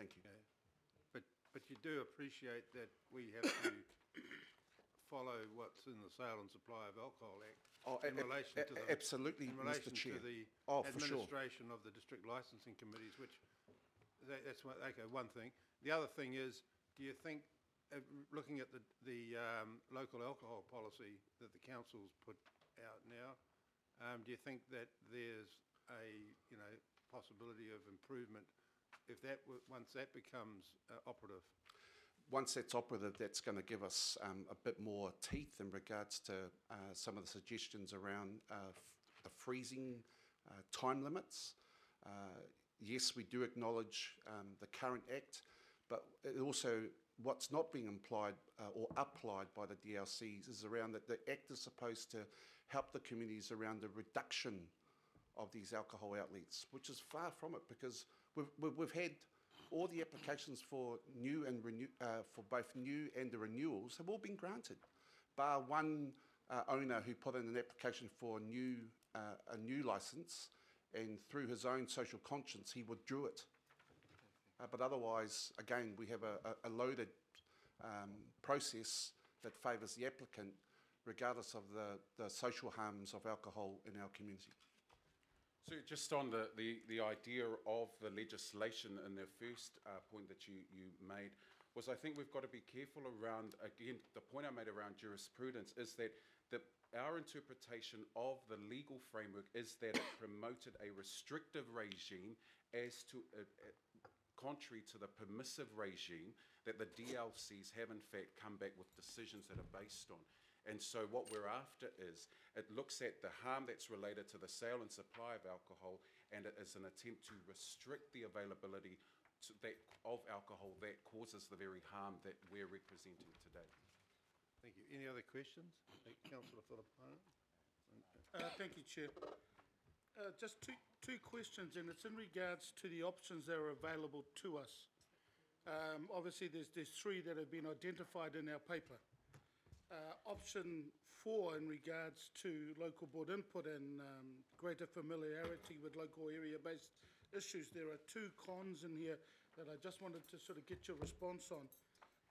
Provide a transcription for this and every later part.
Thank you. Yeah. But you do appreciate that we have to follow what's in the Sale and Supply of Alcohol Act in relation to the absolutely, in relation Mr. Chair. to the For sure. administration of the district licensing committees, which that's one thing. The other thing is, do you think, looking at the local alcohol policy that the council's put out now, do you think that there's a possibility of improvement if once that becomes operative? Once that's operative, that's going to give us a bit more teeth in regards to some of the suggestions around the freezing time limits. Yes, we do acknowledge the current Act, but it also, what's not being implied or applied by the DLCs is around that the Act is supposed to help the communities around the reduction of these alcohol outlets, which is far from it, because we've had all the applications for new and for both new and the renewals have all been granted, bar one owner who put in an application for a new licence, and through his own social conscience he withdrew it. But otherwise, again, we have a loaded process that favours the applicant, regardless of the social harms of alcohol in our community. So just on the idea of the legislation in the first point that you made, was I think we've got to be careful around, again, the point I made around jurisprudence is that our interpretation of the legal framework is that it promoted a restrictive regime as to, contrary to the permissive regime that the DLCs have in fact come back with decisions that are based on. And so what we're after is, it looks at the harm that's related to the sale and supply of alcohol, and it is an attempt to restrict the availability of alcohol that causes the very harm that we're representing today. Thank you. Any other questions? Councillor Philippone. Thank you, Chair. Just two questions, and it's in regards to the options that are available to us. Obviously, there's three that have been identified in our paper. Option 4 in regards to local board input and greater familiarity with local area-based issues. There are two cons in here that I just wanted to sort of get your response on.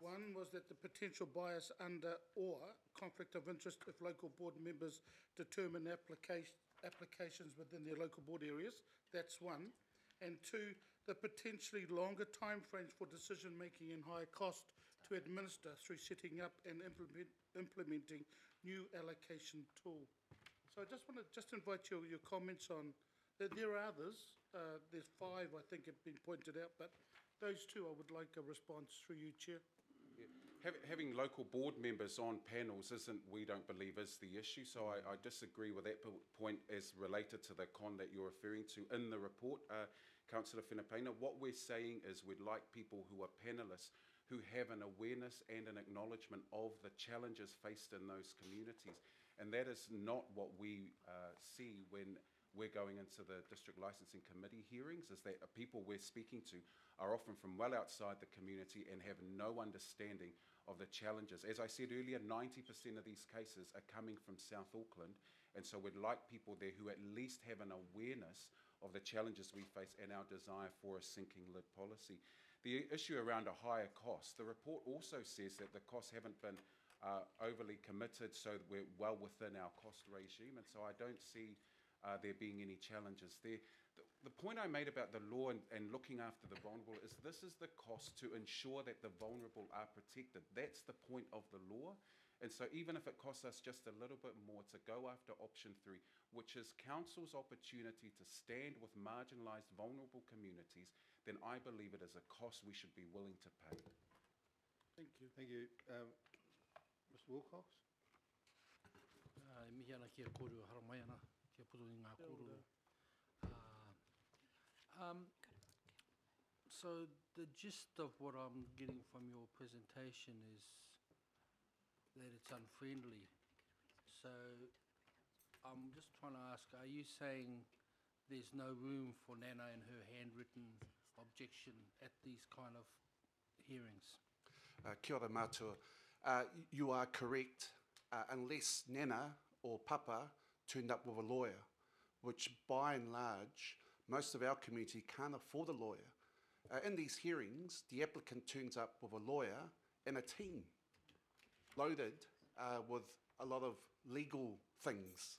One was that the potential bias under or conflict of interest if local board members determine applications within their local board areas. That's one. And two, the potentially longer timeframes for decision making and higher cost to administer through setting up and implementing new allocation tool. So I just want to invite your comments on that. There are others. There's 5 I think have been pointed out, but those two I would like a response through you, Chair. Yeah. Having local board members on panels we don't believe is the issue, so I disagree with that point as related to the con that you're referring to in the report, Councillor Whenepena. What we're saying is we'd like people who are panellists who have an awareness and an acknowledgement of the challenges faced in those communities, and that is not what we see when we're going into the District Licensing Committee hearings, is that people we're speaking to are often from well outside the community and have no understanding of the challenges. As I said earlier, 90% of these cases are coming from South Auckland, and so we'd like people there who at least have an awareness of the challenges we face and our desire for a sinking lid policy. The issue around a higher cost, the report also says that the costs haven't been overly committed, so that we're well within our cost regime, and so I don't see there being any challenges there. The point I made about the law and looking after the vulnerable is this is the cost to ensure that the vulnerable are protected. That's the point of the law. And so even if it costs us just a little bit more to go after option 3, which is council's opportunity to stand with marginalised vulnerable communities, then I believe it is a cost we should be willing to pay. Thank you. Thank you. Mr. Wilcox? So the gist of what I'm getting from your presentation is that it's unfriendly. So I'm just trying to ask, are you saying there's no room for Nana and her handwritten objection at these kind of hearings? Kia ora mātua. You are correct, unless Nana or Papa turned up with a lawyer, which by and large, most of our community can't afford a lawyer. In these hearings, the applicant turns up with a lawyer and a team loaded with a lot of legal things.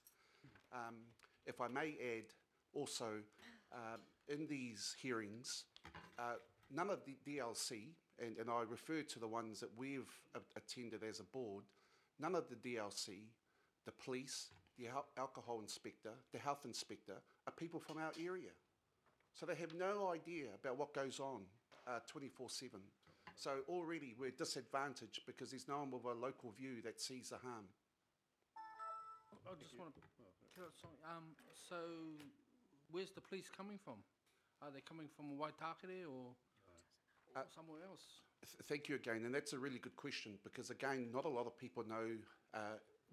If I may add, also, in these hearings, none of the DLC, and I refer to the ones that we've attended as a board, none of the DLC, the police, the alcohol inspector, the health inspector, are people from our area. So they have no idea about what goes on 24/7. So already we're disadvantaged because there's no one with a local view that sees the harm. I just want to, so where's the police coming from? Are they coming from Waitakere or somewhere else? Thank you again, and that's a really good question because again, not a lot of people know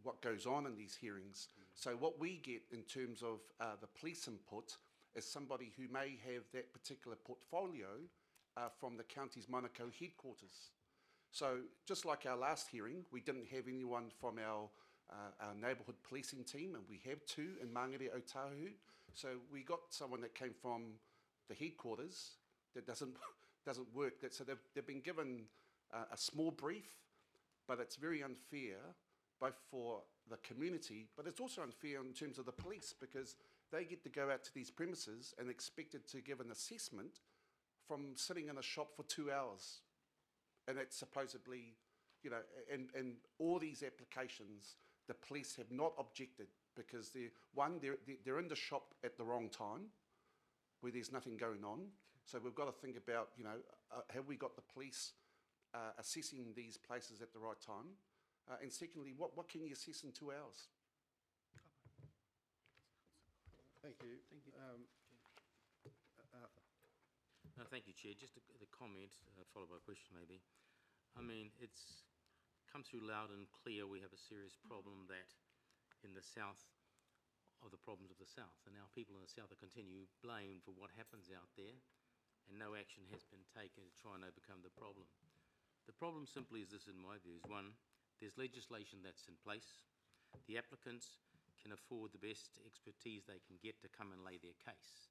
what goes on in these hearings. So what we get in terms of the police input is somebody who may have that particular portfolio from the county's Manukau headquarters. So just like our last hearing, we didn't have anyone from our neighbourhood policing team, and we have two in Mangere Otahu. So we got someone that came from the headquarters that doesn't work. So they've been given a small brief, but it's very unfair both for the community, but it's also unfair in terms of the police because they get to go out to these premises and expected to give an assessment from sitting in a shop for 2 hours. And that's supposedly, you know, and all these applications, the police have not objected because they're in the shop at the wrong time where there's nothing going on. So we've got to think about, you know, have we got the police assessing these places at the right time? And secondly, what can you assess in 2 hours? Thank you. Thank you. Arthur. No, thank you, Chair. Just the comment, followed by a question maybe. I mean, it's come through loud and clear we have a serious problem that in the south of the problems of the south, and our people in the south are continue blamed for what happens out there, and no action has been taken to try and overcome the problem. The problem simply is this, in my view, is one, there's legislation that's in place. The applicants can afford the best expertise they can get to come and lay their case.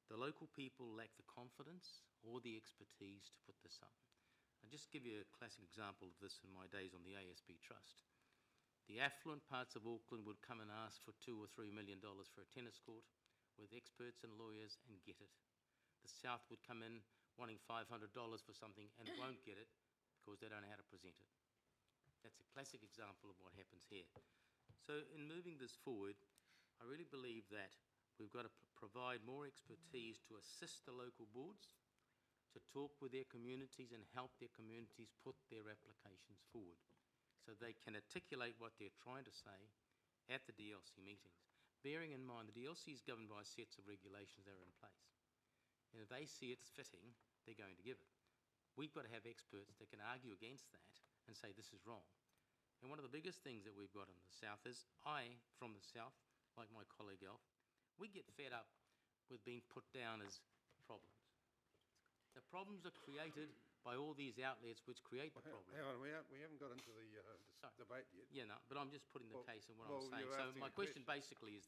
The local people lack the confidence or the expertise to put this up. I'll just give you a classic example of this in my days on the ASB Trust. The affluent parts of Auckland would come and ask for $2 or $3 million for a tennis court with experts and lawyers and get it. The South would come in wanting $500 for something and won't get it because they don't know how to present it. That's a classic example of what happens here. So in moving this forward, I really believe that we've got to provide more expertise to assist the local boards to talk with their communities and help their communities put their applications forward so they can articulate what they're trying to say at the DLC meetings. Bearing in mind the DLC is governed by sets of regulations that are in place. And if they see it's fitting, they're going to give it. We've got to have experts that can argue against that and say this is wrong. And one of the biggest things that we've got in the south is from the south, like my colleague Alf, we get fed up with being put down as problems. The problems are created by all these outlets which create the problem. Hang on, we haven't got into the debate yet. Yeah, no, but I'm just putting the case in what I'm saying. you're So asking my a question basically is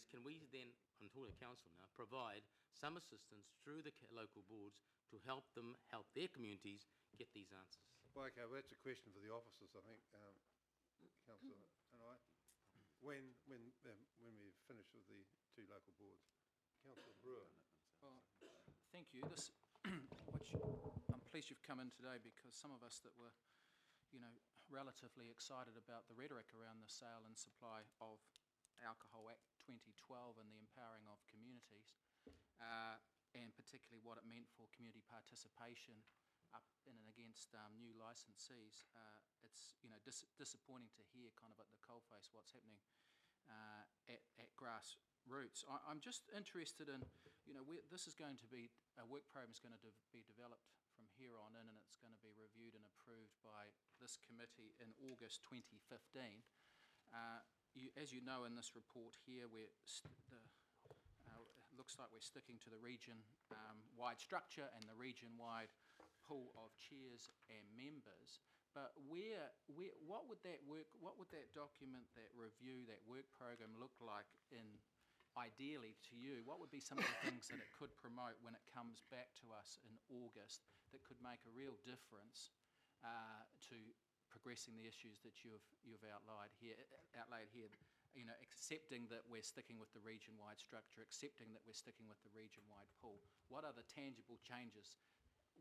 can we then, I'm talking to council now, provide some assistance through the local boards to help them help their communities get these answers? Well, okay, well, that's a question for the officers, I think, Councillor and I. When we finish with the two local boards. Councillor Brewer. Well, thank you. This, which I'm pleased you've come in today because some of us that were, you know, relatively excited about the rhetoric around the Sale and Supply of Alcohol Act 2012 and the empowering of communities, and particularly what it meant for community participation up in and against new licensees. It's, you know, disappointing to hear kind of at the coalface what's happening at grassroots. I'm just interested in, you know, this is going to be, a work program is going to be developed from here on in, and it's going to be reviewed and approved by this committee in August 2015. As you know, in this report here, looks like we're sticking to the region-wide structure and the region-wide pool of chairs and members. But what would that document, that review, that work program look like in ideally to you, what would be some of the things that it could promote when it comes back to us in August that could make a real difference to progressing the issues that you've outlined here? You know, accepting that we're sticking with the region-wide structure, accepting that we're sticking with the region-wide pool. What other tangible changes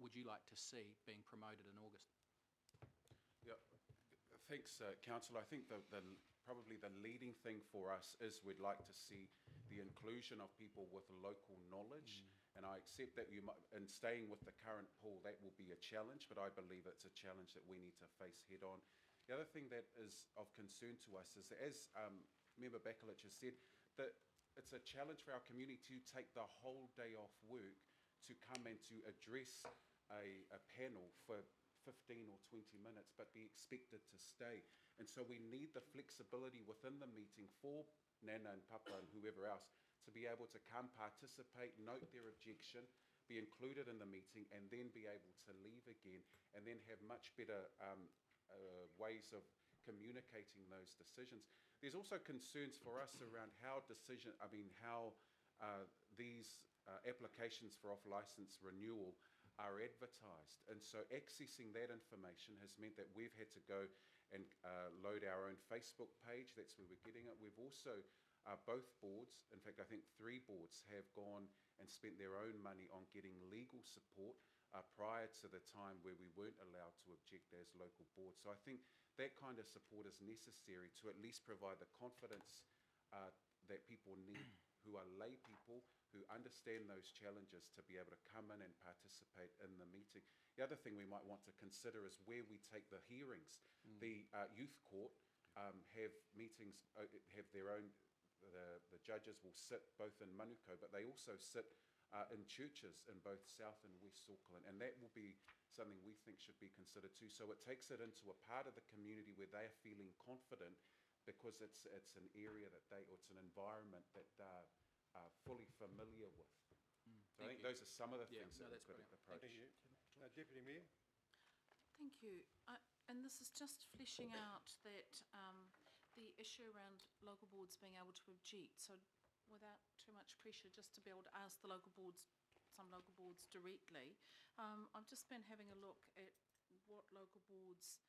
would you like to see being promoted in August? Yeah, thanks, Councillor. I think probably the leading thing for us is we'd like to see the inclusion of people with local knowledge. And I accept that you might, in staying with the current pool, that will be a challenge, but I believe it's a challenge that we need to face head on. The other thing that is of concern to us is, as Member Bakelich has said, that it's a challenge for our community to take the whole day off work to come and to address a panel for 15 or 20 minutes, but be expected to stay. And so we need the flexibility within the meeting for Nana and Papa and whoever else to be able to come, participate, note their objection, be included in the meeting, and then be able to leave again, and then have much better ways of communicating those decisions. There's also concerns for us around how these applications for off-licence renewal are advertised. And so accessing that information has meant that we've had to go and load our own Facebook page. That's where we're getting it. We've also, both boards, in fact I think 3 boards, have gone and spent their own money on getting legal support prior to the time where we weren't allowed to object as local boards. So I think that kind of support is necessary to at least provide the confidence that people need, who are lay people, who understand those challenges, to be able to come in and participate in the meeting. The other thing we might want to consider is where we take the hearings. The youth court have meetings, have their own, the judges will sit both in Manukau, but they also sit in churches in both South and West Auckland, and that will be something we think should be considered too. So it takes it into a part of the community where they are feeling confident, because it's an area that it's an environment that they're fully familiar with. So I think those are some of the things that we've got to approach. Thank you. Deputy Mayor? Thank you. And this is just fleshing out that the issue around local boards being able to object. So without too much pressure, just to be able to ask the local boards, some local boards directly. I've just been having a look at what local boards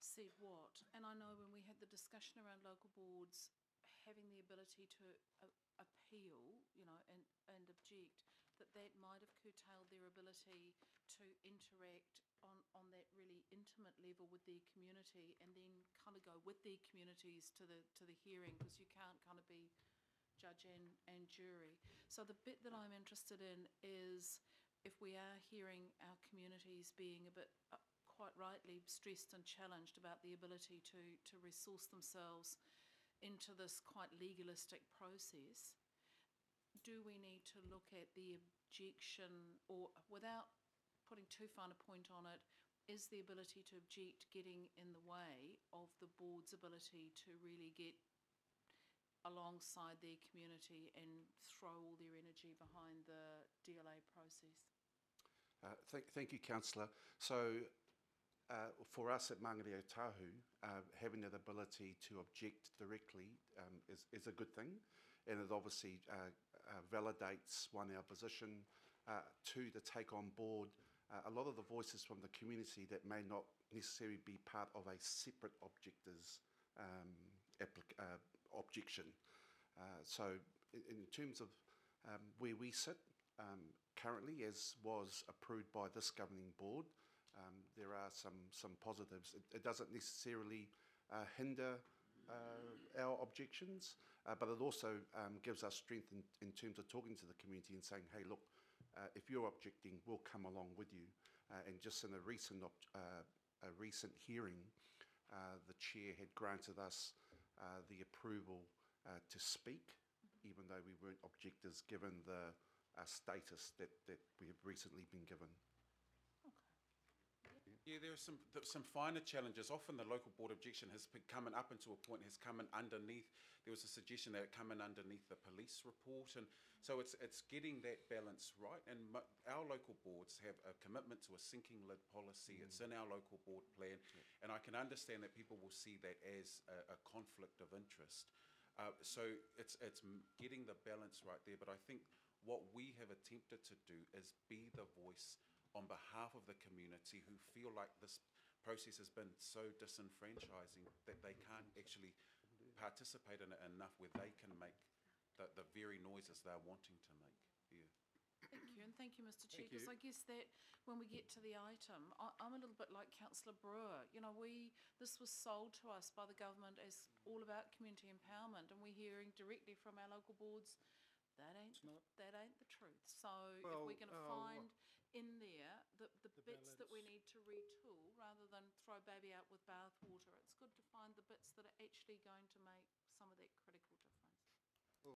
said what, and I know when we had the discussion around local boards having the ability to appeal, you know, and object, that might have curtailed their ability to interact on that really intimate level with their community, and then kind of go with their communities to the hearing, because you can't kind of be judge and jury. So the bit that I'm interested in is, if we are hearing our communities being a bit quite rightly stressed and challenged about the ability to resource themselves into this quite legalistic process, do we need to look at the objection, or without putting too fine a point on it, is the ability to object getting in the way of the board's ability to really get alongside their community and throw all their energy behind the DLA process? Thank you, Councillor. So for us at Māngere o Tahu, having that ability to object directly is a good thing, and it obviously validates, one, our position, two, to take on board a lot of the voices from the community that may not necessarily be part of a separate objector's objection. So in terms of where we sit currently, as was approved by this governing board, there are some positives. It doesn't necessarily hinder our objections, but it also gives us strength in terms of talking to the community and saying, hey, look, if you're objecting, we'll come along with you. And just in a recent hearing, the chair had granted us the approval to speak, even though we weren't objectors, given the status that we have recently been given. Yeah, there are some finer challenges. Often the local board objection has come in up until a point, has come in underneath. There was a suggestion that it come in underneath the police report, and so it's getting that balance right. And our local boards have a commitment to a sinking lid policy. It's in our local board plan, and I can understand that people will see that as a conflict of interest. So it's getting the balance right there, but I think what we have attempted to do is be the voice on behalf of the community who feel like this process has been so disenfranchising that they can't actually participate in it enough where they can make the very noises they're wanting to make. Yeah. Thank you, and thank you, Mr Chair, Thank you. because I guess that when we get to the item, I'm a little bit like Councillor Brewer. You know, this was sold to us by the government as all about community empowerment, and we're hearing directly from our local boards, that ain't the truth. So if Well, we're going to find in there the bits that we balance. need to retool, rather than throw baby out with bathwater, it's good to find the bits that are actually going to make some of that critical difference.